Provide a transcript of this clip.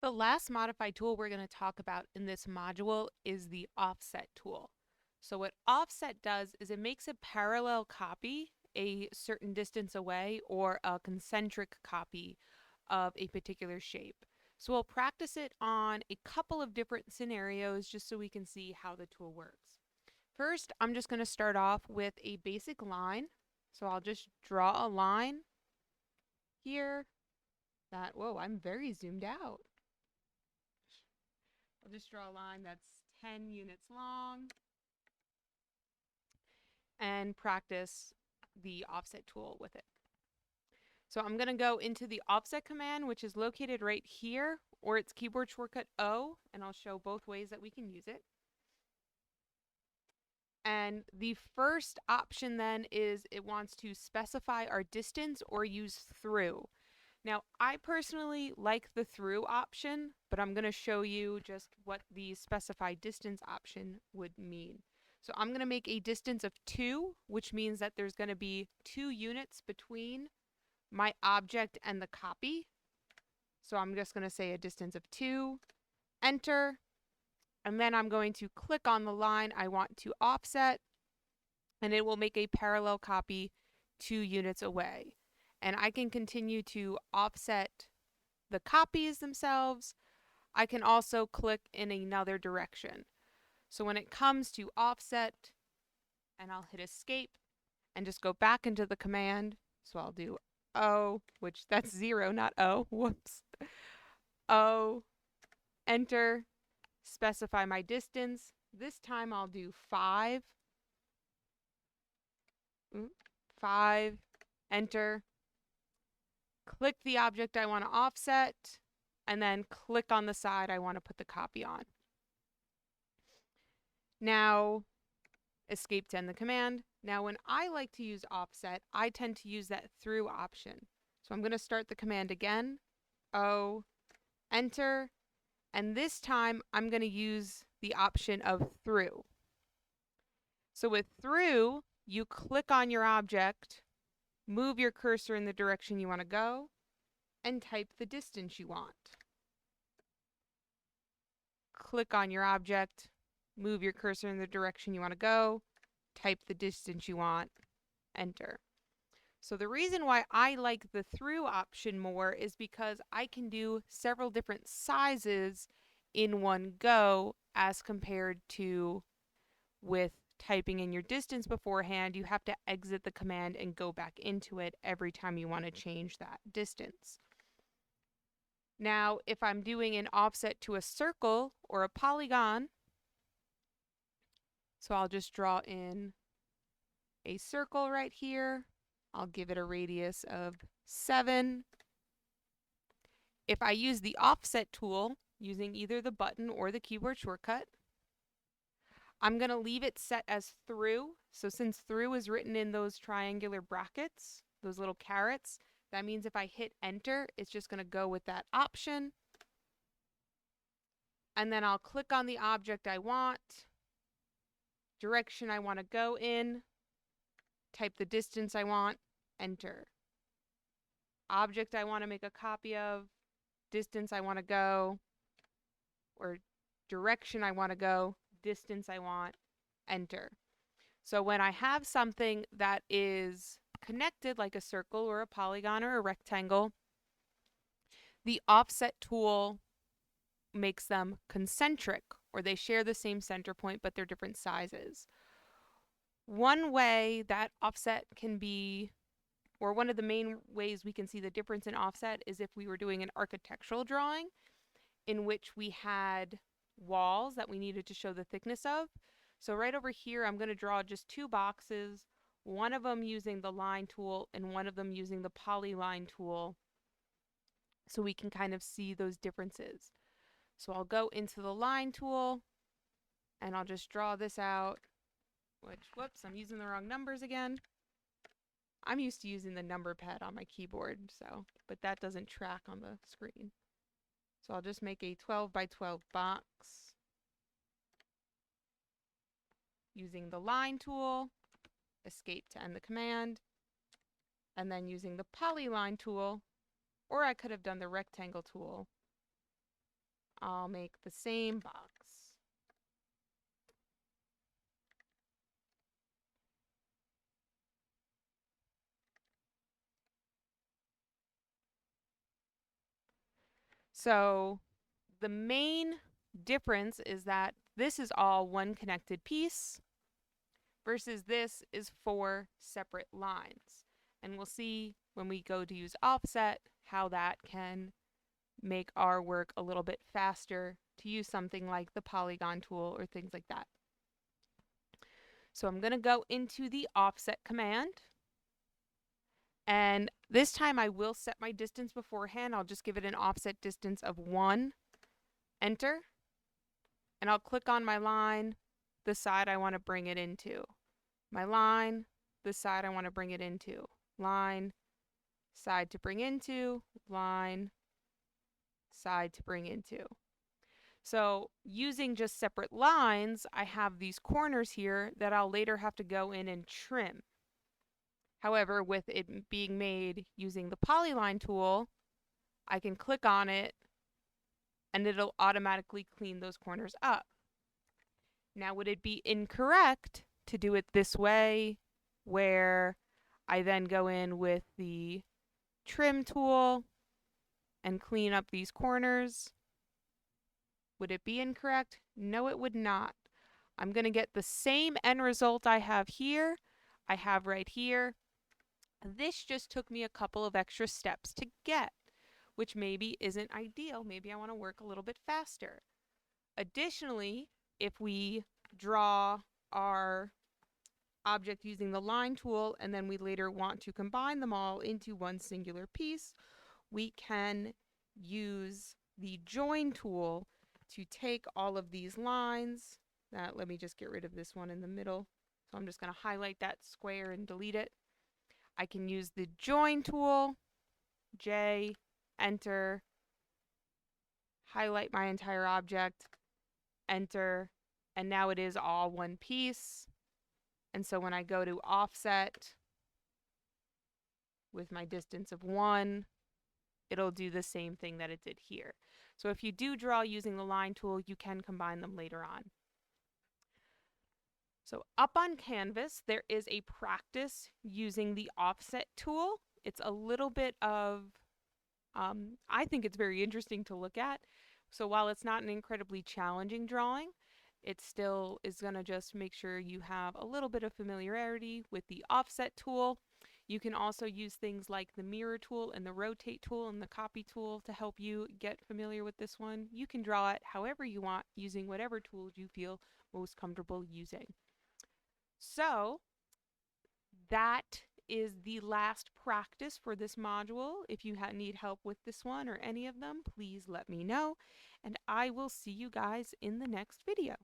The last modify tool we're going to talk about in this module is the offset tool. So what offset does is it makes a parallel copy a certain distance away or a concentric copy of a particular shape. So we'll practice it on a couple of different scenarios just so we can see how the tool works. First, I'm just going to start off with a basic line. So I'll just draw a line here that, whoa, I'm very zoomed out. I'll just draw a line that's 10 units long and practice the offset tool with it. So I'm going to go into the offset command, which is located right here, or it's keyboard shortcut O, and I'll show both ways that we can use it. And the first option then is it wants to specify our distance or use through. Now, I personally like the through option, but I'm going to show you just what the specify distance option would mean. So I'm going to make a distance of 2, which means that there's going to be 2 units between my object and the copy. So I'm just going to say a distance of 2, enter, and then I'm going to click on the line I want to offset, and it will make a parallel copy 2 units away. And I can continue to offset the copies themselves. I can also click in another direction. So when it comes to offset, and I'll hit escape and just go back into the command. So I'll do O, which that's 0, not O. Whoops. O, enter, specify my distance. This time I'll do 5. 5, enter, click the object I want to offset, and then click on the side I want to put the copy on. Now, escape to end the command. Now, when I like to use offset, I tend to use that through option. So I'm going to start the command again. O, enter, and this time I'm going to use the option of through. So with through, you click on your object, move your cursor in the direction you want to go, and type the distance you want. Click on your object, move your cursor in the direction you want to go, type the distance you want, enter. So the reason why I like the through option more is because I can do several different sizes in one go as compared to with typing in your distance beforehand. You have to exit the command and go back into it every time you want to change that distance. Now, if I'm doing an offset to a circle or a polygon, so I'll just draw in a circle right here. I'll give it a radius of 7. If I use the offset tool using either the button or the keyboard shortcut, I'm going to leave it set as through. So since through is written in those triangular brackets, those little carets, that means if I hit enter, it's just going to go with that option. And then I'll click on the object I want, direction I want to go in, type the distance I want, enter. Object I want to make a copy of, distance I want to go, or direction I want to go, distance I want, enter. So when I have something that is connected like a circle or a polygon or a rectangle, the offset tool makes them concentric, or they share the same center point but they're different sizes. One way that offset can be, or one of the main ways we can see the difference in offset is if we were doing an architectural drawing in which we had walls that we needed to show the thickness of. So right over here, I'm going to draw just 2 boxes, one of them using the line tool and one of them using the polyline tool, so we can kind of see those differences. So I'll go into the line tool and I'll just draw this out, which, whoops, I'm using the wrong numbers again. I'm used to using the number pad on my keyboard, but that doesn't track on the screen. So I'll just make a 12 by 12 box using the line tool, escape to end the command, and then using the polyline tool, or I could have done the rectangle tool, I'll make the same box. So the main difference is that this is all one connected piece versus this is 4 separate lines. And we'll see when we go to use offset how that can make our work a little bit faster to use something like the Polygon tool or things like that. So I'm going to go into the offset command. And this time I will set my distance beforehand. I'll just give it an offset distance of 1. Enter. And I'll click on my line, the side I want to bring it into. My line, the side I want to bring it into. Line, side to bring into, line, side to bring into. So using just separate lines, I have these corners here that I'll later have to go in and trim. However, with it being made using the Polyline tool, I can click on it and it'll automatically clean those corners up. Now, would it be incorrect to do it this way, where I then go in with the trim tool and clean up these corners? Would it be incorrect? No, it would not. I'm going to get the same end result I have here, I have right here. This just took me a couple of extra steps to get, which maybe isn't ideal. Maybe I want to work a little bit faster. Additionally, if we draw our object using the line tool and then we later want to combine them all into one singular piece, we can use the join tool to take all of these lines. Let me just get rid of this one in the middle. So I'm just going to highlight that square and delete it. I can use the join tool, J, enter, highlight my entire object, enter, and now it is all one piece. And so when I go to offset with my distance of 1, it'll do the same thing that it did here. So if you do draw using the line tool, you can combine them later on. So up on Canvas, there is a practice using the offset tool. It's a little bit of, I think it's very interesting to look at. So while it's not an incredibly challenging drawing, it still is going to just make sure you have a little bit of familiarity with the offset tool. You can also use things like the mirror tool and the rotate tool and the copy tool to help you get familiar with this one. You can draw it however you want using whatever tools you feel most comfortable using. So that is the last practice for this module. If you need help with this one or any of them, please let me know, and I will see you guys in the next video.